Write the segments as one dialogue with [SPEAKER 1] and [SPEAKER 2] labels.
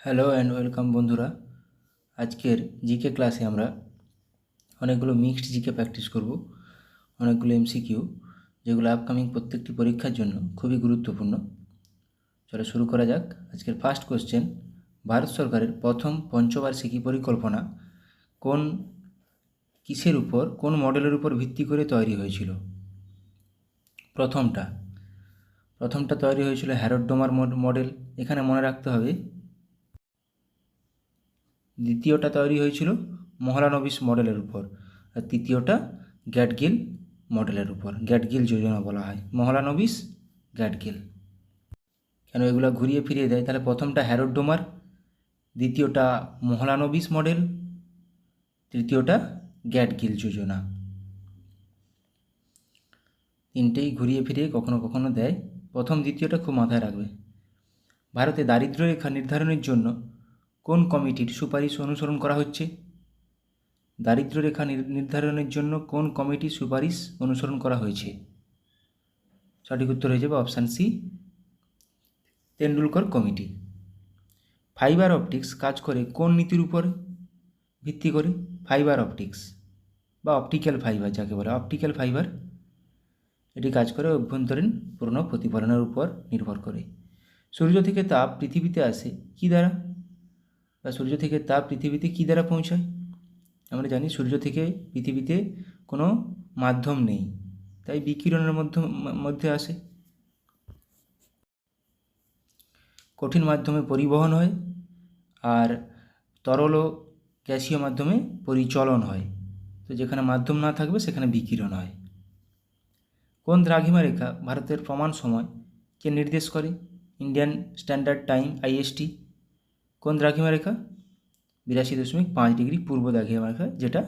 [SPEAKER 1] Hello and welcome বন্ধুরা। আজকের GK ক্লাসে আমরা অনেকগুলো মিক্সড জিকে প্র্যাকটিস করব, অনেকগুলো এমসিকিউ যেগুলো আপকামিং প্রত্যেকটি পরীক্ষার জন্য খুবই গুরুত্বপূর্ণ। চলো শুরু করা যাক। আজকের ফার্স্ট কোশ্চেন, ভারত সরকারের প্রথম পঞ্চবার্ষিকী পরিকল্পনা কোন কিসের উপর, কোন মডেলের উপর ভিত্তি করে তৈরি হয়েছিল? প্রথমটা তৈরি হয়েছিল হ্যারোড ডোমার মডেল, এখানে মনে রাখতে হবে। দ্বিতীয়টা তৈরি হয়েছিল মহলানবিশ মডেলের উপর, আর তৃতীয়টা গ্যাটগিল মডেলের উপর। গ্যাটগিল যোজনা বলা হয়, মহলানবিশ গ্যাটগিল। কেন এগুলো ঘুরিয়ে ফিরিয়ে দেয়? তাহলে প্রথমটা হ্যারোড ডোমার, দ্বিতীয়টা মহলানবিশ মডেল, তৃতীয়টা গ্যাটগিল যোজনা। তিনটেই ঘুরিয়ে ফিরিয়ে কখনো কখনো দেয়। প্রথম দ্বিতীয়টা খুব মাথায় রাখবে। ভারতে দারিদ্র্য রেখা নির্ধারণের জন্য কোন কমিটির সুপারিশ অনুসরণ করা হচ্ছে? দারিদ্র্য রেখা নির্ধারণের জন্য কোন কমিটির সুপারিশ অনুসরণ করা হয়েছে? সঠিক উত্তর হয়ে যাবে option C, Tendulkar committee. Fibre optics কাজ করে কোন নীতির উপর ভিত্তি করে? ফাইবার অপটিক্স বা অপটিক্যাল ফাইবার যাকে বলে, অপটিক্যাল ফাইবার, এটি কাজ করে অভ্যন্তরীণ পূর্ণ প্রতিফলনের উপর নির্ভর করে। সূর্য থেকে তাপ পৃথিবীতে আসে কী দ্বারা, বা সূর্য থেকে তাপ পৃথিবীতে কী দ্বারা পৌঁছায়? আমরা জানি সূর্য থেকে পৃথিবীতে কোনো মাধ্যম নেই, তাই বিকিরণের মধ্যে আসে। কঠিন মাধ্যমে পরিবহন হয়, আর তরল ও গ্যাসীয় মাধ্যমে পরিচলন হয়। তো যেখানে মাধ্যম না থাকবে সেখানে বিকিরণ হয়। কোন দ্রাঘিমা রেখা ভারতের প্রমাণ সময়কে নির্দেশ করে? Indian standard time IST. কোন দ্রাঘিমা রেখা? 82.5 ডিগ্রি পূর্ব দ্রাঘিমা রেখা, যেটা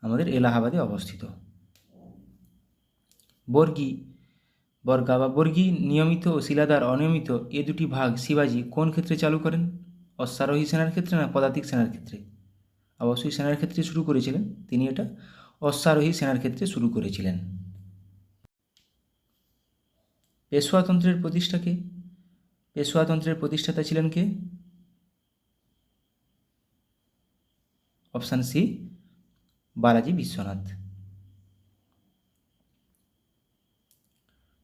[SPEAKER 1] আমাদের এলাহাবাদে অবস্থিত। বর্গা বা বর্গী নিয়মিত ও শিলাদার অনিয়মিত এ দুটি ভাগ শিবাজি কোন ক্ষেত্রে চালু করেন? অশ্বারোহী সেনার ক্ষেত্রে না পদাতিক সেনার ক্ষেত্রে? অবশ্যই সেনার ক্ষেত্রে শুরু করেছিলেন তিনি, এটা অশ্বারোহী সেনার ক্ষেত্রে শুরু করেছিলেন। পেশওয়াতন্ত্রের প্রতিষ্ঠাকে, পেশওয়াতন্ত্রের প্রতিষ্ঠাতা ছিলেন কে? Option C, Balaji Vishwanath.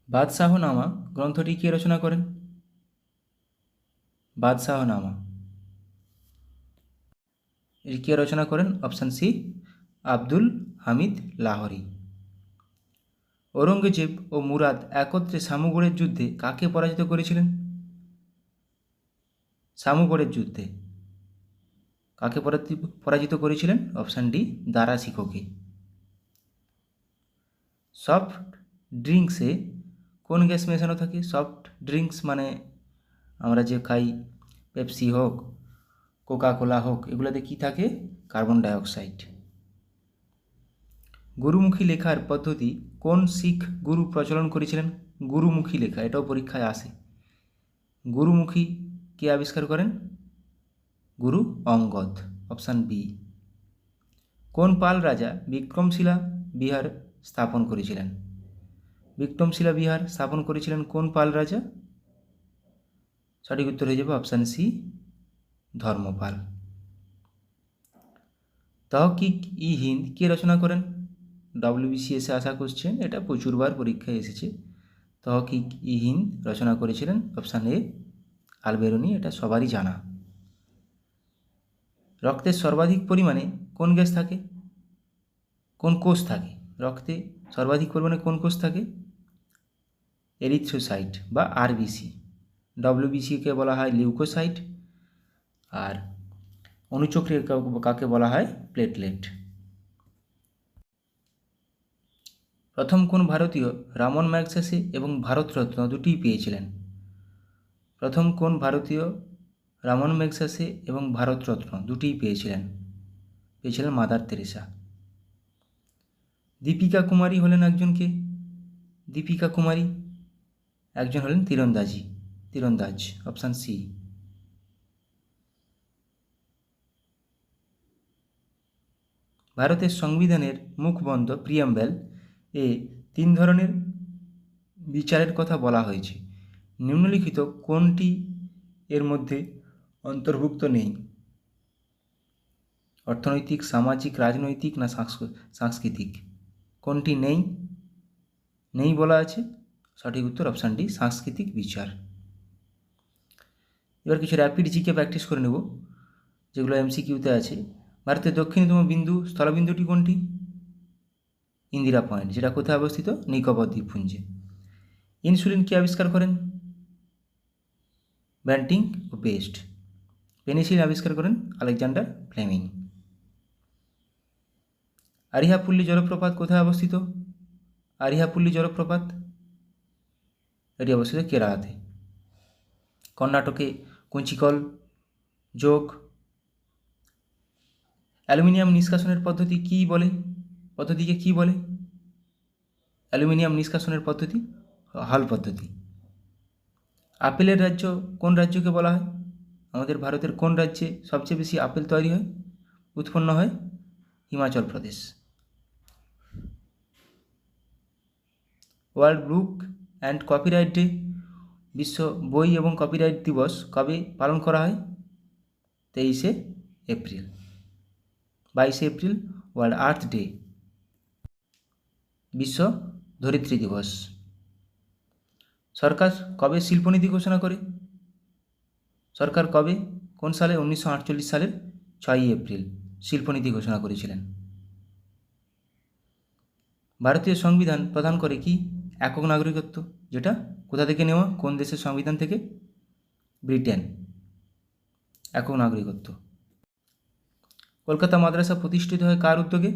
[SPEAKER 1] বাদশাহনামা গ্রন্থটি কে রচনা করেন? বাদশাহনামা এটি কে রচনা করেন? Option C, Abdul Hamid Lahori. ঔরঙ্গজেব ও মুরাদ একত্রে শামুগড়ের যুদ্ধে কাকে পরাজিত করেছিলেন? শামুগড়ের যুদ্ধে কাকে পরাজিত করেছিলেন? অপশান ডি, দারা শিখোকে। সফট ড্রিঙ্কসে কোন গ্যাস মেশানো থাকে? সফট ড্রিঙ্কস মানে আমরা যে খাই, পেপসি হোক, কোকা কোলা হোক, এগুলোতে কী থাকে? Carbon dioxide. গুরুমুখী লেখার পদ্ধতি কোন শিখ গুরু প্রচলন করেছিলেন? গুরুমুখী লেখা, এটাও পরীক্ষায় আসে। গুরুমুখী কে আবিষ্কার করেন? গুরু অঙ্গদ। Option B. কোন পাল রাজা বিক্রমশিলা বিহার স্থাপন করেছিলেন? বিক্রমশিলা বিহার স্থাপন করেছিলেন কোন পাল রাজা? সঠিক উত্তর হয়ে যাবে অপশান সি, ধর্মপাল। তহকিক ই হিন্দ কে রচনা করেন? ডব্লিউবিসিএসে আসা কোশ্চেন, এটা প্রচুরবার পরীক্ষায় এসেছে। তহকিক ই হিন্দ রচনা করেছিলেন অপশান এ, আলবেরুনি, এটা সবারই জানা। রক্তের সর্বাধিক পরিমাণে কোন গ্যাস থাকে, কোন কোষ থাকে? রক্তে সর্বাধিক পরিমাণে কোন কোষ থাকে? এরিথ্রোসাইট বা আরবিসি। ডব্লিউবিসিকে বলা হয় লিউকোসাইট, আর অনুচক্রিয়া কাকে বলা হয়? প্লেটলেট। প্রথম কোন ভারতীয় রামন ম্যাগসেসে এবং ভারতরত্ন দুটিই পেয়েছিলেন? প্রথম কোন ভারতীয় রামন ম্যাগসেসে এবং ভারতরত্ন দুটিই পেয়েছিলেন মাদার তেরেসা। দীপিকা কুমারী হলেন একজনকে, দীপিকা কুমারী একজন হলেন তীরন্দাজ। Option C. ভারতের সংবিধানের মুখবন্ধ প্রিয়াম্বেল এ 3 ধরনের বিচারের কথা বলা হয়েছে। নিম্নলিখিত কোনটি এর মধ্যে অন্তর্ভুক্ত নেই। অর্থনৈতিক, সামাজিক, রাজনৈতিক না সাংস্কৃতিক? কোনটি নেই? নেই বলা আছে। সঠিক উত্তর অপশান ডি, সাংস্কৃতিক বিচার। এবার কিছু র্যাপিড জিকে প্র্যাকটিস করে নেব, যেগুলো এমসিকিউতে আছে। ভারতের দক্ষিণতম স্থলবিন্দুটি কোনটি? ইন্দিরা পয়েন্ট, যেটা কোথায় অবস্থিত? নিকোবর দ্বীপপুঞ্জে। ইনসুলিন কে আবিষ্কার করেন? ব্যান্টিং ও পেস্ট। পেনিসিলিন আবিষ্কার করেন আলেকজান্ডার ফ্লেমিং। আরিহাপুল্লি জলপ্রপাত কোথায় অবস্থিত? আরিহাপুল্লি জলপ্রপাত, এটি অবস্থিত কেরালাতে। কর্ণাটকে কুঞ্চিকল যোগ। অ্যালুমিনিয়াম নিষ্কাশনের পদ্ধতিকে কী বলে? অ্যালুমিনিয়াম নিষ্কাশনের পদ্ধতি হল পদ্ধতি। আপেলের রাজ্য কোন রাজ্যকে বলা হয়? আমাদের ভারতের কোন রাজ্যে সবচেয়ে বেশি আপেল তৈরি হয়, উৎপন্ন হয়? Himachal Pradesh. World book and copyright day, বিশ্ব বই এবং কপিরাইট দিবস কবে পালন করা হয়? 23শে এপ্রিল। 22শে এপ্রিল ওয়ার্ল্ড আর্থ ডে, বিশ্ব ধরিত্রী দিবস। সরকার কবে শিল্পনীতি ঘোষণা করে? সরকার কবে, কোন সালে? 1948 সালের 6ই এপ্রিল শিল্পনীতি ঘোষণা করেছিলেন। ভারতীয় সংবিধান প্রদান করে কি? একক নাগরিকত্ব, যেটা কোথা থেকে নেওয়া? কোন দেশের সংবিধান থেকে? ব্রিটেন। একক নাগরিকত্ব। কলকাতা মাদ্রাসা প্রতিষ্ঠিত হয় কার উদ্যোগে?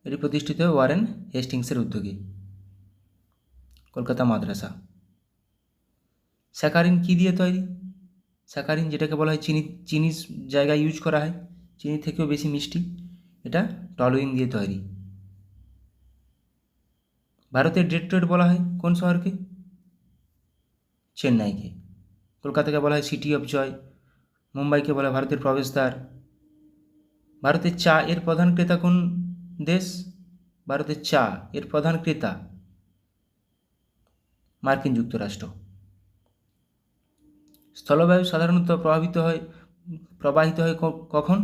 [SPEAKER 1] এটি প্রতিষ্ঠিত হয় ওয়ারেন হেস্টিংসের উদ্যোগে। কলকাতা মাদ্রাসা। স্যাকারিন কী দিয়ে তৈরি? স্যাকারিন, যেটাকে বলা হয় চিনির জায়গায় ইউজ করা হয়, চিনির থেকেও বেশি মিষ্টি, এটা টলুইন দিয়ে তৈরি। ভারতের ডেট্রয়েট বলা হয় কোন শহরকে? চেন্নাইকে। কলকাতাকে বলা হয় সিটি অফ জয়, মুম্বাইকে বলা হয় ভারতের প্রবেশদ্বার। ভারতের চা এর প্রধান ক্রেতা কোন দেশ? ভারতের চা এর প্রধান ক্রেতা মার্কিন যুক্তরাষ্ট্র। স্থলবায়ু সাধারণত প্রবাহিত হয় কখন?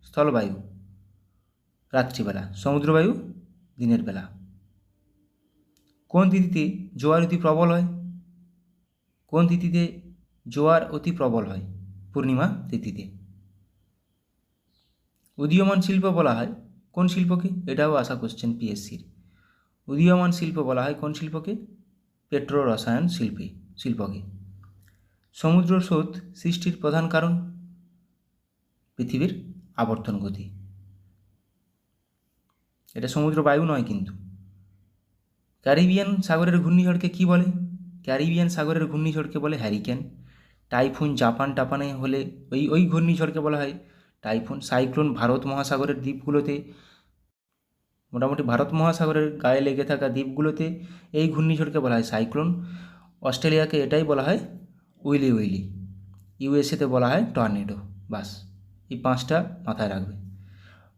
[SPEAKER 1] স্থলবায়ু রাত্রিবেলা, সমুদ্রবায়ু দিনের বেলা। কোন তিথিতে জোয়ার অতি প্রবল হয়? কোন তিথিতে জোয়ার অতি প্রবল হয়? পূর্ণিমা তিথিতে। উদীয়মান শিল্প বলা হয় কোন শিল্পকে? এটাও আসা কোশ্চেন পিএসসির। উদীয়মান শিল্প বলা হয় কোন শিল্পকে? পেট্রো রসায়ন শিল্পকে। সমুদ্র স্রোত সৃষ্টির প্রধান কারণ? পৃথিবীর আবর্তন গতি। এটা সমুদ্র বায়ু নয় কিন্তু। ক্যারিবিয়ান সাগরের ঘূর্ণিঝড়কে কি বলে? ক্যারিবিয়ান সাগরের ঘূর্ণিঝড়কে বলে হ্যারিকেন। টাইফুন টাপানে হলে ওই ঘূর্ণিঝড়কে বলা হয় টাইফুন। সাইক্লোন ভারত মহাসাগরের দ্বীপগুলোতে, মোটামুটি ভারত মহাসাগরের গায়ে লেগে থাকা দ্বীপগুলোতে এই ঘূর্ণিঝড়কে বলা হয় সাইক্লোন। অস্ট্রেলিয়াকে এটাই বলা হয় উইলি। ইউএসএতে বলা হয় টর্নেডো। বাস, এই 5টা মাথায় রাখবে।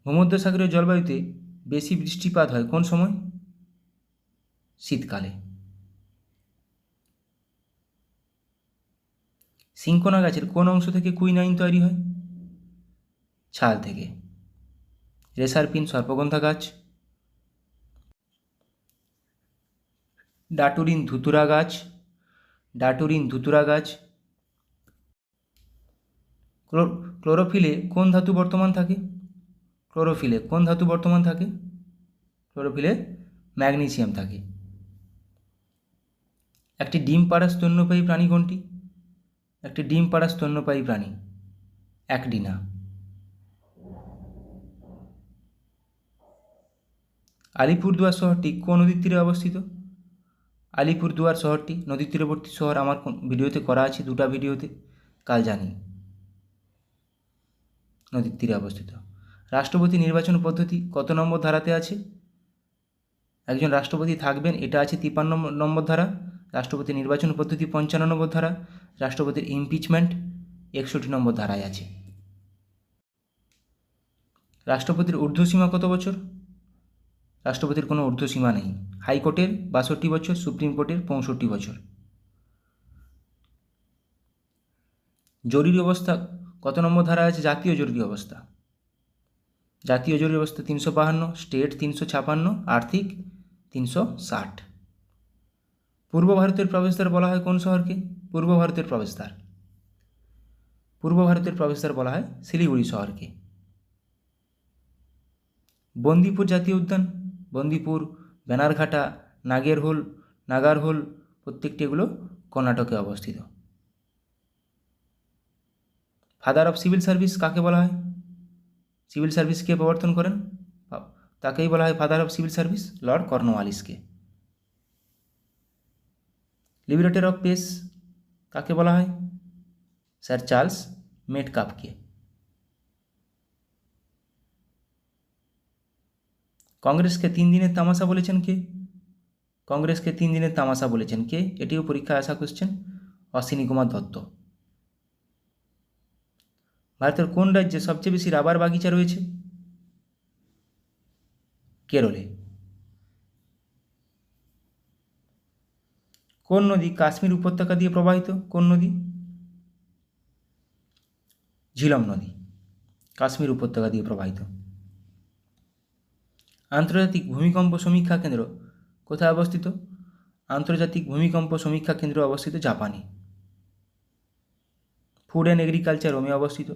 [SPEAKER 1] ভূমধ্যসাগরীয় জলবায়ুতে বেশি বৃষ্টিপাত হয় কোন সময়? শীতকালে। সিনকোনা গাছের কোন অংশ থেকে কুইনাইন তৈরি হয়? ছাল থেকে। রেসারপিন সর্পগন্ধা গাছ। ডাটুরিন ধুতুরা গাছ। ক্লোরোফিলে কোন ধাতু বর্তমান থাকে? ক্লোরোফিলে ম্যাগনেসিয়াম থাকে। একটি ডিম পাড়া স্তন্যপায়ী প্রাণী কোনটি? অ্যাকডিনা। আলিপুরদুয়ার শহরটি কোন নদীর তীরে অবস্থিত? আলিপুরদুয়ার শহরটি নদীর তীরবর্তী শহর, আমার ভিডিওতে করা আছে, 2টা ভিডিওতে, কাল জানি। নদীর তীরে অবস্থিত। রাষ্ট্রপতি নির্বাচন পদ্ধতি কত নম্বর ধারাতে আছে? একজন রাষ্ট্রপতি থাকবেন, এটা আছে 53 নম্বর ধারা। রাষ্ট্রপতি নির্বাচন পদ্ধতি 55 নম্বর ধারা। রাষ্ট্রপতির ইমপিচমেন্ট 61 নম্বর ধারায় আছে। রাষ্ট্রপতির ঊর্ধ্বসীমা কত বছর? রাষ্ট্রপতির কোনো ঊর্ধ্বসীমা নেই। হাইকোর্টের 62 বছর, সুপ্রিম কোর্টের 65 বছর। জরুরি অবস্থা কত নম্বর ধারা আছে? জাতীয় জরুরি অবস্থা। জাতীয় জরুরি অবস্থা 352, স্টেট 356, আর্থিক 360। পূর্ব ভারতের প্রবেশদ্বার বলা হয় কোন শহরকে? পূর্ব ভারতের প্রবেশদ্বার, পূর্ব ভারতের প্রবেশদ্বার বলা হয় শিলিগুড়ি শহরকে। বন্দিপুর জাতীয় উদ্যান, বন্দিপুর, ব্যানারঘাটা, নাগারহোল প্রত্যেকটি এগুলো কর্ণাটকে অবস্থিত। ফাদার অফ সিভিল সার্ভিস কাকে বলা হয়? সিভিল সার্ভিস কে প্রবর্তন করেন? তাকেই বলা হয় father of civil service, lord কর্নওয়ালিসকে। লিবারেটর অফ পেস কাকে বলা হয়? স্যার চার্লস মেটকাফকে। কংগ্রেসকে 3 দিনের তামাশা বলেছেন কে? কংগ্রেসকে 3 দিনের তামাশা বলেছেন কে? এটিও পরীক্ষায় আসা কোশ্চেন, অশ্বিনী কুমার দত্ত। ভারতের কোন রাজ্যে সবচেয়ে বেশি রাবার বাগিচা রয়েছে? কেরলে। কোন নদী কাশ্মীর উপত্যকা দিয়ে প্রবাহিত? কোন নদী? ঝিলম নদী কাশ্মীর উপত্যকা দিয়ে প্রবাহিত। আন্তর্জাতিক ভূমিকম্প সমীক্ষা কেন্দ্র কোথায় অবস্থিত? আন্তর্জাতিক ভূমিকম্প সমীক্ষা কেন্দ্র অবস্থিত জাপানে। ফুড অ্যান্ড এগ্রিকালচার রোমে অবস্থিত।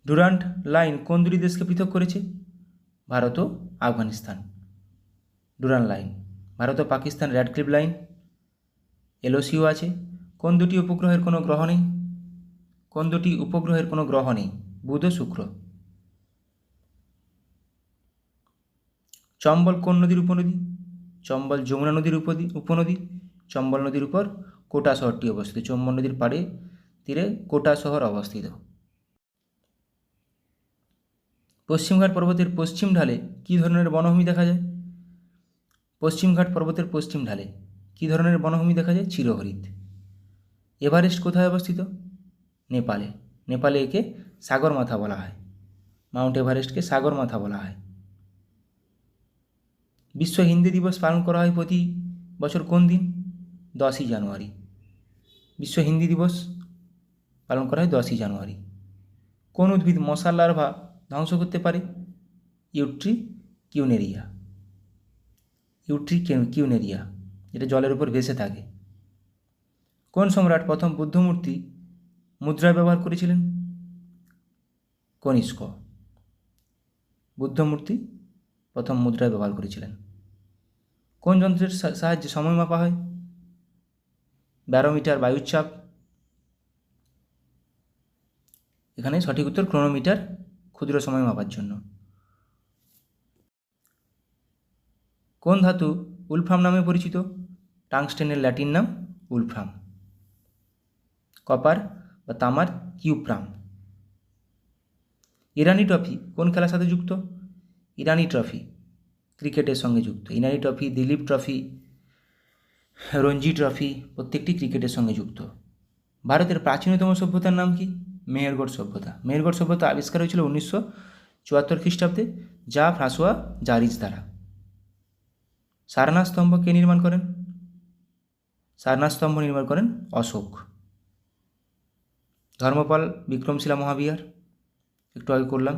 [SPEAKER 1] ডুরান্ট লাইন কোন দুটি দেশকে পৃথক করেছে? ভারত ও আফগানিস্তান। ডুরান্ট লাইন, ভারত ও পাকিস্তান র্যাডক্লিফ লাইন, এলওসিও আছে। কোন দুটি উপগ্রহের কোনো গ্রহ নেই? কোন দুটি উপগ্রহের কোনো গ্রহ নেই? বুধ ও শুক্র। চম্বল কোন নদীর উপনদী? চম্বল যমুনা নদীর উপনদী। চম্বল নদীর উপর কোটা শহরটি অবস্থিত। চম্বল নদীর পাড়ে তীরে কোটা শহর অবস্থিত। পশ্চিমঘাট পর্বতের পশ্চিম ঢালে কী ধরনের বনভূমি দেখা যায়? পশ্চিমঘাট পর্বতের পশ্চিম ঢালে কী ধরনের বনভূমি দেখা যায়? চিরহরিৎ। এভারেস্ট কোথায় অবস্থিত? নেপালে। নেপালে একে সাগরমাথা বলা হয়। মাউন্ট এভারেস্টকে সাগরমাথা বলা হয়। বিশ্ব হিন্দি দিবস পালন করা হয় প্রতি বছর কোন দিন? 10ই জানুয়ারি। বিশ্ব হিন্দি দিবস পালন করা হয় 10ই জানুয়ারি। কোন উদ্ভিদ মশার লার্ভা ধ্বংস করতে পারে? ইউট্রিকিউনেরিয়া। ইউট্রিকিউনেরিয়া, যেটা জলের উপর ভেসে থাকে। কোন সম্রাট প্রথম বুদ্ধমূর্তি মুদ্রায় ব্যবহার করেছিলেন? কনিষ্ক। বুদ্ধমূর্তি প্রথম মুদ্রায় ব্যবহার করেছিলেন। কোন যন্ত্রের সাহায্যে সময় মাপা হয়? ব্যারোমিটার, বায়ুচাপ। এখানে সঠিক উত্তর ক্রোনোমিটার, ক্ষুদ্র সময় মাপার জন্য। কোন ধাতু উলফ্রাম নামে পরিচিত? টাংস্টেনের ল্যাটিন নাম উলফ্রাম। কপার বা তামার কিউপ্রাম। ইরানি ট্রফি কোন খেলার সাথে যুক্ত? ইরানি ট্রফি ক্রিকেটের সঙ্গে যুক্ত। Irani trophy, Dilip trophy, Ranji trophy প্রত্যেকটি ক্রিকেটের সঙ্গে যুক্ত। ভারতের প্রাচীনতম সভ্যতার নাম কি? মেহেরগড় সভ্যতা। মেহেরগড় সভ্যতা আবিষ্কার হয়েছিল 1974 খ্রিস্টাব্দে, যা ফ্রাঁসোয়া জারিজ দ্বারা। সারনাথ স্তম্ভ কে নির্মাণ করেন? সারনাথ স্তম্ভ নির্মাণ করেন অশোক। ধর্মপাল বিক্রমশিলা মহাবিহার একটু আগে করলাম।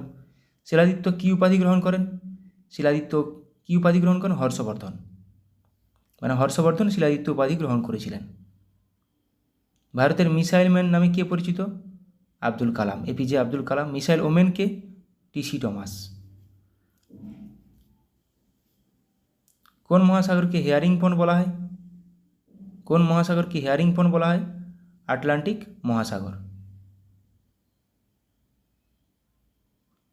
[SPEAKER 1] শিলাদিত্য কী উপাধি গ্রহণ করেন? শিলাদিত্য কী উপাধি গ্রহণ করেন? হর্ষবর্ধন। মানে হর্ষবর্ধন শিলাদিত্য উপাধি গ্রহণ করেছিলেন। ভারতের মিসাইল ম্যান নামে কে পরিচিত? Abdul Kalam, APJ Abdul Kalam. Missile women কে? টিসি টমাস। কোন মহাসাগরকে হেয়ারিং পন্ড বলা হয়? কোন মহাসাগরকে হেয়ারিং পন্ড বলা হয়? আটলান্টিক মহাসাগর।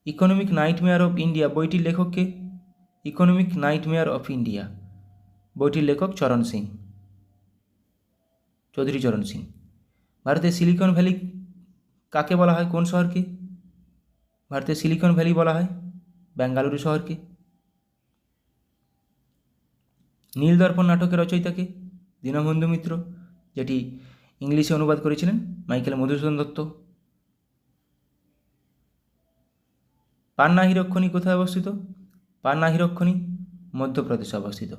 [SPEAKER 1] ইকোনমিক নাইটমেয়ার অফ ইন্ডিয়া বইটির লেখক কে? ইকোনমিক নাইটমেয়ার অফ ইন্ডিয়া বইটির লেখক চরণ সিং, চৌধুরী চরণ সিং। ভারতের সিলিকন ভ্যালি কাকে বলা হয়? কোন শহরকে? ভারতের সিলিকন ভ্যালি বলা হয় বেঙ্গালুরু শহরকে। নীলদর্পণ নাটকের রচয়িতাকে? দীনবন্ধু মিত্র, যেটি ইংলিশে অনুবাদ করেছিলেন মাইকেল মধুসূদন দত্ত। পান্না হীরকখনি কোথায় অবস্থিত? পান্না হীরকখনি মধ্যপ্রদেশে অবস্থিত।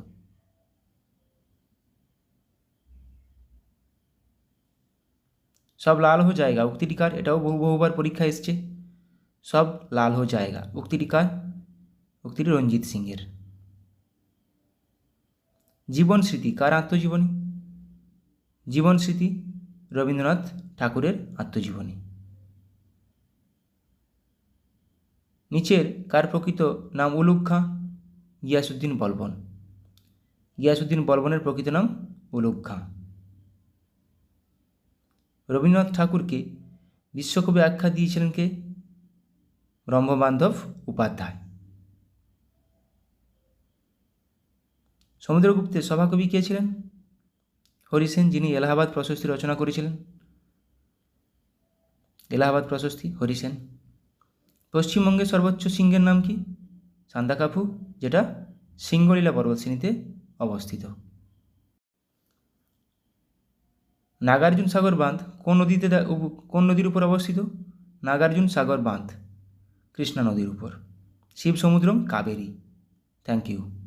[SPEAKER 1] সব লাল হো জায়গা উক্তিটি কার? এটাও বহুবার পরীক্ষা এসছে। সব লাল হো জায়গা উক্তিটি কার? উক্তিটি রঞ্জিত সিংয়ের। জীবন স্মৃতি কার আত্মজীবনী? জীবন স্মৃতি রবীন্দ্রনাথ ঠাকুরের আত্মজীবনী। নিচের কার প্রকৃত নাম উলুগ খাঁ? গিয়াসউদ্দিন বলবন। গিয়াসউদ্দিন বলবনের প্রকৃত নাম উলুগ খাঁ। রবীন্দ্রনাথ ঠাকুরকে বিশ্বকবি আখ্যা দিয়েছিলেন কে? ব্রহ্মবান্ধব উপাধ্যায়। সমুদ্রগুপ্তের সভাকবি কে ছিলেন? হরিসেন, যিনি এলাহাবাদ প্রশস্তি রচনা করেছিলেন। এলাহাবাদ প্রশস্তি হরিসেন। পশ্চিমবঙ্গের সর্বোচ্চ শৃঙ্গের নাম কি? সান্দাকাফু, যেটা সিঙ্গলীলা পর্বতশ্রেণীতে অবস্থিত। নাগার্জুন সাগর বাঁধ কোন নদীর উপর অবস্থিত? নাগার্জুন সাগর বাঁধ কৃষ্ণা নদীর উপর। শিব সমুদ্রম কাবেরী। Thank you.